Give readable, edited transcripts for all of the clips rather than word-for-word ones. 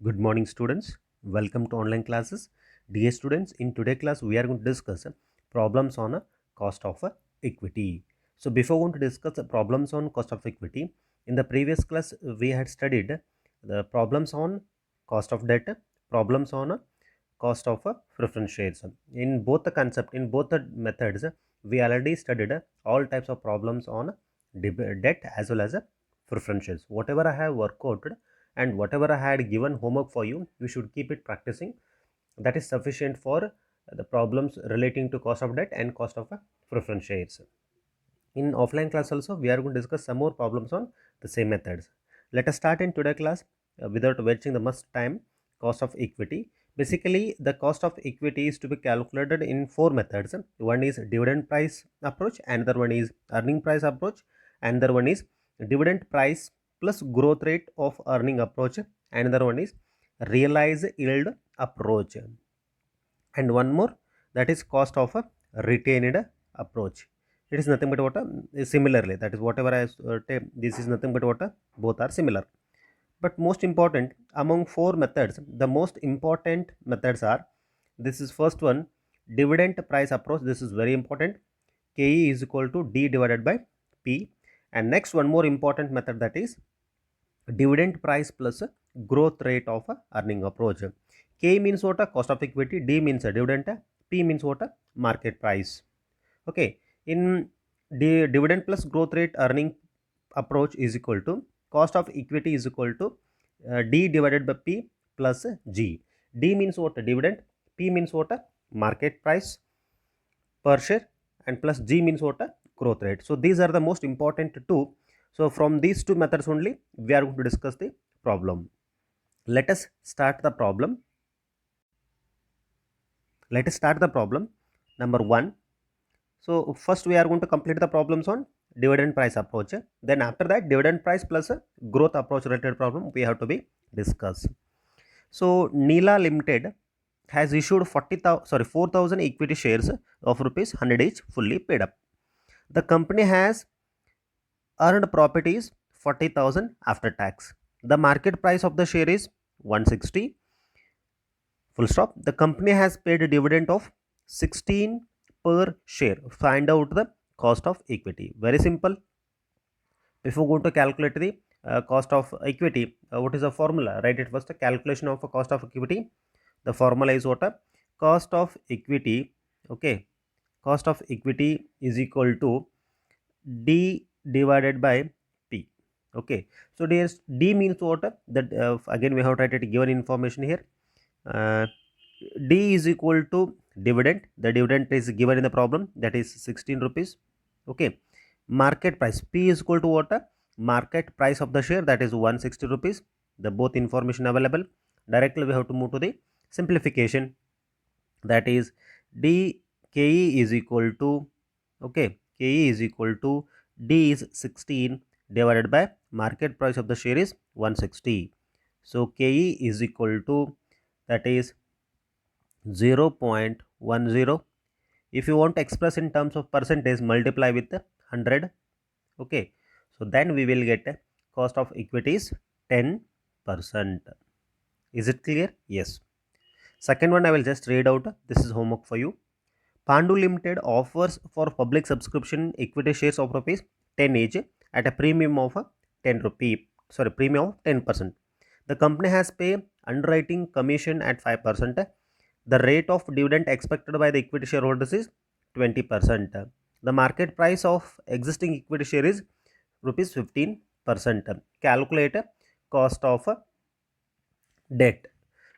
Good morning, students. Welcome to online classes. Dear students, in today's class, we are going to discuss problems on cost of equity. So, before going to discuss the problems on cost of equity, in the previous class, we had studied the problems on cost of debt, problems on cost of preference shares. In both the concept, in both the methods, we already studied all types of problems on debt as well as preference shares. Whatever I have worked out and whatever I had given homework for you, you should keep it practicing. That is sufficient for the problems relating to cost of debt and cost of preference shares. In offline class also, we are going to discuss some more problems on the same methods. Let us start in today class without wasting the much time. Cost of equity. Basically, the cost of equity is to be calculated in four methods. One is dividend price approach, another one is earning price approach, another one is dividend price plus growth rate of earning approach, another one is realized yield approach, and one more, that is cost of a retained approach. It is nothing but what similarly, that is whatever I this is nothing but what both are similar. But most important among four methods, the most important methods are, this is first one, dividend price approach. This is very important. Ke is equal to d divided by p. And next, one more important method, that is dividend price plus growth rate of earning approach. K means what? Cost of equity. D means dividend. P means what? Market price. Okay. In dividend plus growth rate earning approach is equal to cost of equity is equal to D divided by P plus G. D means what? Dividend. P means what? Market price per share, and plus G means what? Growth rate. So these are the most important two. So from these two methods only we are going to discuss the problem. Let us start the problem. Let us start the problem number 1. So first we are going to complete the problems on dividend price approach. Then after that, dividend price plus growth approach related problem we have to be discussed. So Neela Limited has issued 4,000 equity shares of rupees 100 each, fully paid up. The company has earned properties 40,000 after tax. The market price of the share is 160. Full stop. The company has paid a dividend of 16 per share. Find out the cost of equity. Very simple. Before going to calculate the cost of equity, what is the formula? Write it first. Calculation of a cost of equity. The formula is what? Cost of equity. Okay. Cost of equity is equal to D divided by P. Okay. So D means what? That again we have to write it given information here. Uh, D is equal to dividend. The dividend is given in the problem, that is 16 rupees. Okay. Market price. P is equal to what? Market price of the share, that is 160 rupees. The both information available. Directly we have to move to the simplification, that is D KE is equal to, okay, KE is equal to D is 16 divided by market price of the share is 160. So KE is equal to, that is 0.10. If you want to express in terms of percentage, multiply with 100. Okay, so then we will get cost of equity is 10%. Is it clear? Yes. Second one I will just read out. This is homework for you. Pandu Limited offers for public subscription equity shares of rupees 10 each at a premium of 10 rupee. Sorry, premium of 10%. The company has paid underwriting commission at 5%. The rate of dividend expected by the equity shareholders is 20%. The market price of existing equity share is rupees 15%. Calculate cost of debt.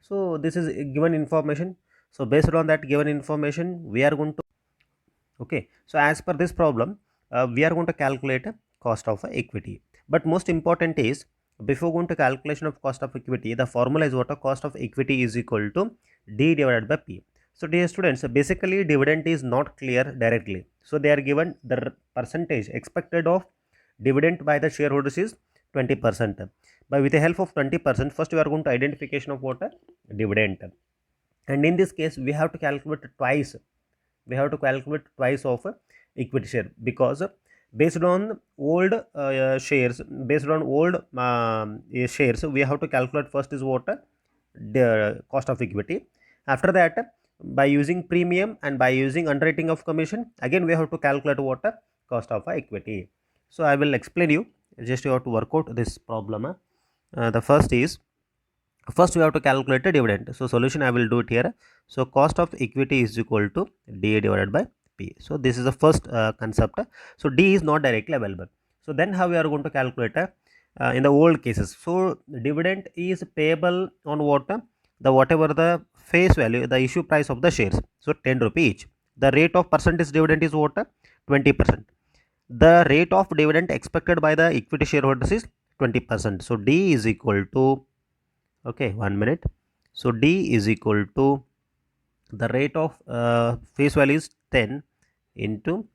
So this is given information. So based on that given information, we are going to, okay. So as per this problem, we are going to calculate cost of equity. But most important is, before going to calculation of cost of equity, the formula is what? A cost of equity is equal to D divided by P. So dear students, basically dividend is not clear directly. So they are given the percentage expected of dividend by the shareholders is 20%. But with the help of 20%, first we are going to identification of what? A dividend. And in this case, we have to calculate twice. We have to calculate twice of equity share, because based on old shares, based on old shares, we have to calculate first is what? cost of equity. After that, by using premium and by using underwriting of commission, again we have to calculate what cost of equity. So I will explain you. Just you have to work out this problem. The first is, first we have to calculate a dividend. So solution I will do it here. So cost of equity is equal to D divided by P. So this is the first concept. So D is not directly available. So then how we are going to calculate in the old cases. So dividend is payable on what? The whatever the face value, the issue price of the shares. So 10 rupee each. The rate of percentage dividend is what? 20%. The rate of dividend expected by the equity shareholders is 20%. So D is equal to, okay, 1 minute. So D is equal to the rate of face value is 10 into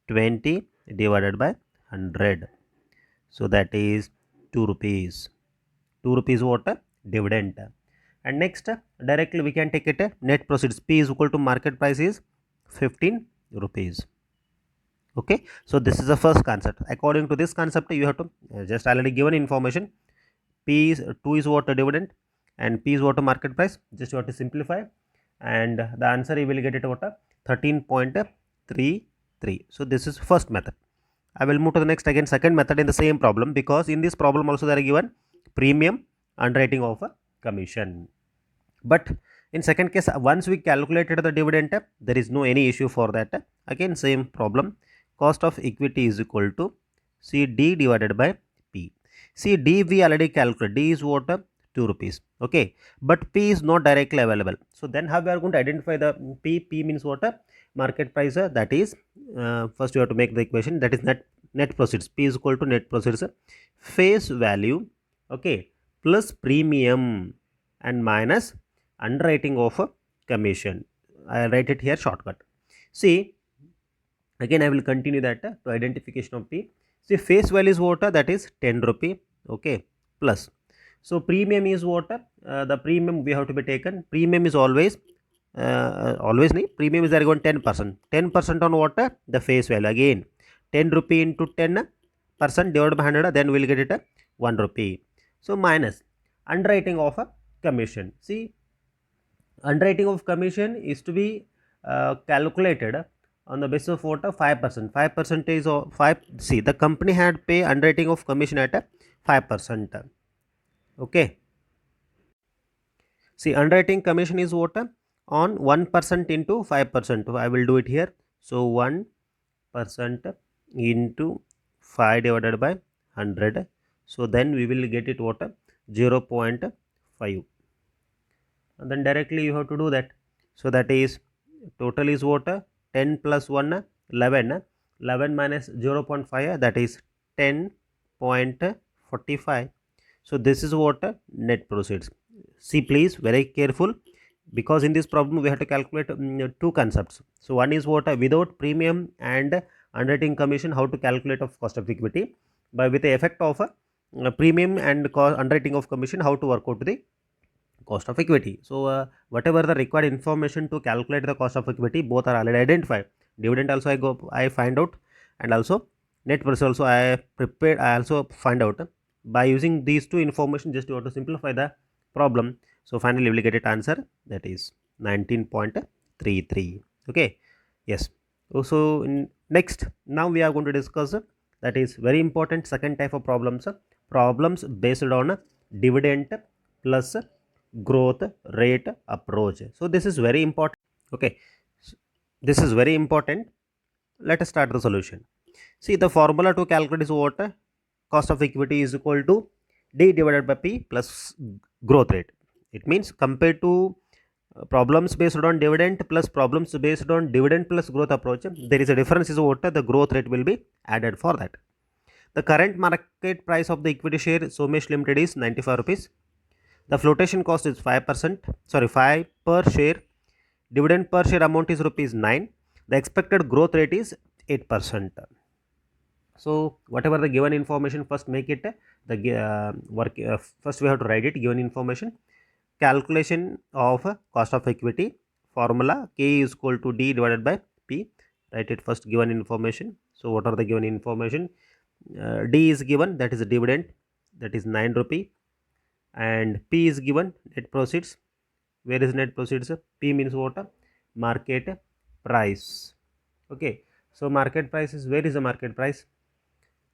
20 divided by 100. So that is 2 rupees. 2 rupees what? Dividend. And next, directly we can take it net proceeds. P is equal to market price is 15 rupees. Okay. So this is the first concept. According to this concept, you have to just already given information. P is 2 is what? Dividend, and P is what? Market price. Just you have to simplify, and the answer you will get it what? 13.33. So this is first method. I will move to the next, again second method in the same problem, because in this problem also they are given premium, underwriting of a commission. But in second case, once we calculated the dividend, there is no any issue for that. Again same problem, cost of equity is equal to CD divided by P. See, D we already calculated. D is what? 2 rupees. Okay, but P is not directly available. So then how we are going to identify the P? P means what? Market price. That is, first you have to make the equation, that is net proceeds. P is equal to net proceeds, face value, okay, plus premium and minus underwriting of a commission. I write it here shortcut. See, again I will continue that to identification of P. See, face value is what? That is 10 rupee. Okay, plus. So premium is what? The premium we have to be taken. Premium is always premium is there going 10%. 10% on what? The face value. Again 10 rupee into 10% divided by 100, then we will get it 1 rupee. So minus underwriting of a commission. See, underwriting of commission is to be calculated on the basis of what? 5%. 5% is 5. See, the company had pay underwriting of commission at 5%. Okay. See, underwriting commission is what? On 1% into 5%. I will do it here. So 1% into 5 divided by 100. So then we will get it what? 0.5. And then directly you have to do that. So that is, total is what? 10 plus 1, 11. 11 minus 0.5, that is 10.45. So this is what? Net proceeds. See, please, very careful, because in this problem we have to calculate two concepts. So one is what? Without premium and underwriting commission, how to calculate of cost of equity. By with the effect of premium and underwriting of commission, how to work out the cost of equity. So whatever the required information to calculate the cost of equity, both are already identified. Dividend also I find out, and also net proceeds also I prepared, I also find out. By using these two information, just you have to simplify the problem. So finally we will get it answer, that is 19.33. okay, yes. So next, now we are going to discuss that is very important second type of problems, problems based on dividend plus growth rate approach. So this is very important. Okay, this is very important. Let us start the solution. See, the formula to calculate is what? Cost of equity is equal to D divided by P plus growth rate. It means compared to problems based on dividend plus problems based on dividend plus growth approach, there is a difference is what? The growth rate will be added for that. The current market price of the equity share Somesh Limited is 95 rupees. The flotation cost is 5%, sorry, 5 per share. Dividend per share amount is rupees 9. The expected growth rate is 8%. So whatever the given information, first make it the first we have to write it, given information, calculation of cost of equity, formula K is equal to D divided by P. Write it first, given information. So what are the given information? D is given, that is a dividend, that is 9 rupee. and P is given net proceeds. Where is net proceeds? P means what? Market price. Okay, so market price is, where is the market price?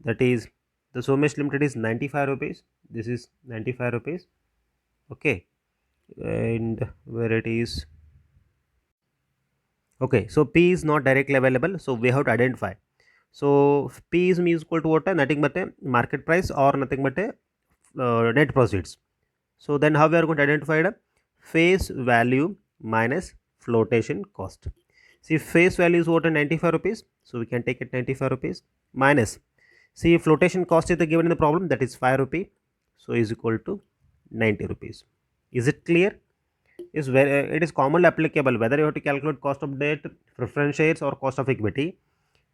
That is, the Somesh Limited is 95 rupees. This is 95 rupees. Okay, and where it is? Okay, so P is not directly available, so we have to identify. So P is equal to what? Nothing but a market price or nothing but a net proceeds. So then how we are going to identify the face value minus flotation cost. See, face value is what? 95 rupees. So we can take it 95 rupees minus. See, flotation cost is given in the problem, that is 5 rupee. So is equal to 90 rupees. Is it clear? Is where it is commonly applicable whether you have to calculate cost of debt, preference shares or cost of equity.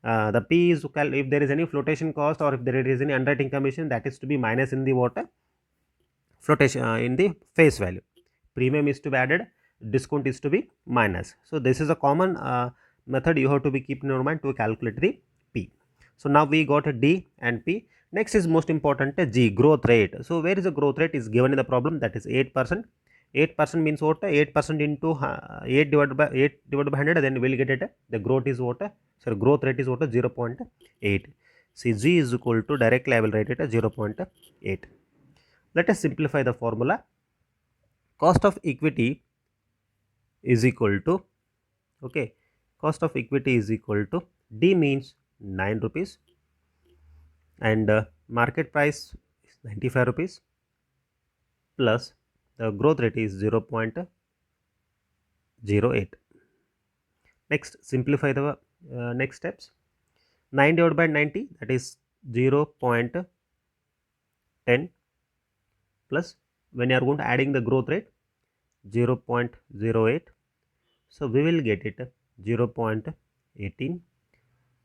The P is if there is any flotation cost or if there is any underwriting commission, that is to be minus in the water flotation in the face value. Premium is to be added, discount is to be minus. So this is a common method you have to be keep in your mind to calculate the P. So now we got a D and P. Next is most important, G, growth rate. So where is the growth rate is given in the problem, that is 8%. 8% means what? 8% into 8 divided by 100, then we will get it. The growth is what? So growth rate is what? 0.8. See, G is equal to, directly I will write it as 0.8. Let us simplify the formula. Cost of equity is equal to, okay, cost of equity is equal to, D means 9 rupees and market price is 95 rupees plus the growth rate is 0.08. Next, simplify the next steps. 9 divided by 90, that is 0.10 plus, when you are going to adding the growth rate, 0.08. So we will get it 0.18,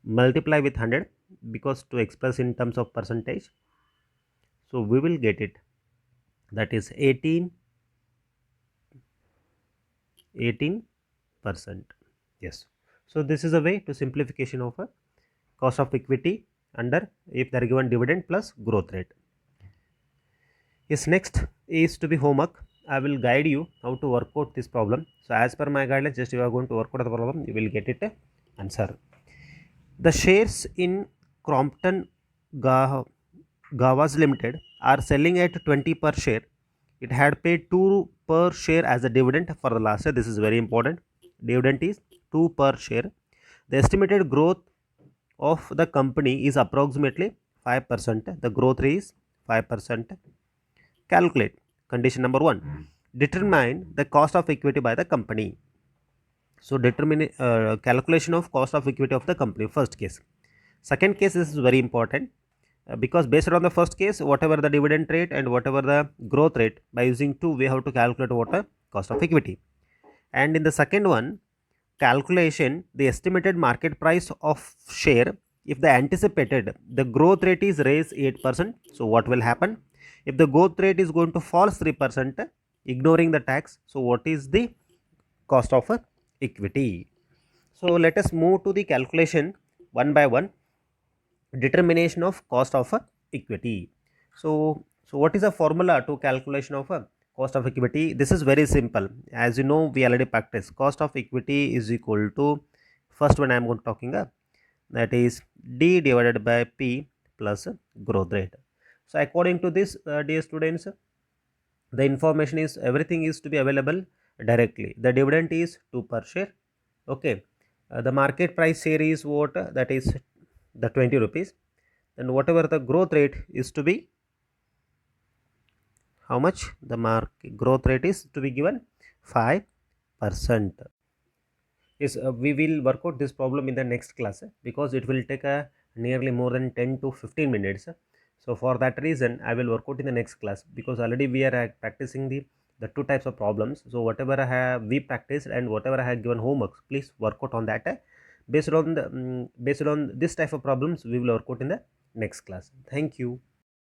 multiply with 100 because to express in terms of percentage. So we will get it, that is 18%. Yes. So this is a way to simplification of a cost of equity under if they are given dividend plus growth rate. Yes, next is to be homework. I will guide you how to work out this problem. So as per my guidelines, just you are going to work out the problem, you will get it answer. The shares in Crompton Gawas Limited are selling at 20 per share. It had paid 2 per share as a dividend for the last year. This is very important. Dividend is 2 per share. The estimated growth of the company is approximately 5%. The growth rate is 5%. Calculate. Condition number 1. Determine the cost of equity by the company. So determine calculation of cost of equity of the company, first case. Second case, this is very important because based on the first case, whatever the dividend rate and whatever the growth rate, by using 2 we have to calculate what the cost of equity. And in the second one, calculation the estimated market price of share if the anticipated the growth rate is raised 8%. So what will happen if the growth rate is going to fall 3%, ignoring the tax? So what is the cost of equity? So let us move to the calculation one by one. Determination of cost of equity. So what is the formula to calculation of cost of equity? This is very simple. As you know, we already practiced. Cost of equity is equal to, first one I am going to talking that is D divided by P plus growth rate. So according to this, dear students, the information is, everything is to be available directly. The dividend is 2 per share. Okay, the market price share is what? That is the 20 rupees. Then whatever the growth rate is to be, how much? The market growth rate is to be given 5%. Yes, we will work out this problem in the next class because it will take nearly more than 10 to 15 minutes. So for that reason, I will work out in the next class because already we are practicing the two types of problems. So whatever I have we practiced and whatever I have given homework, please work out on that. Based on this type of problems, we will work out in the next class. Thank you.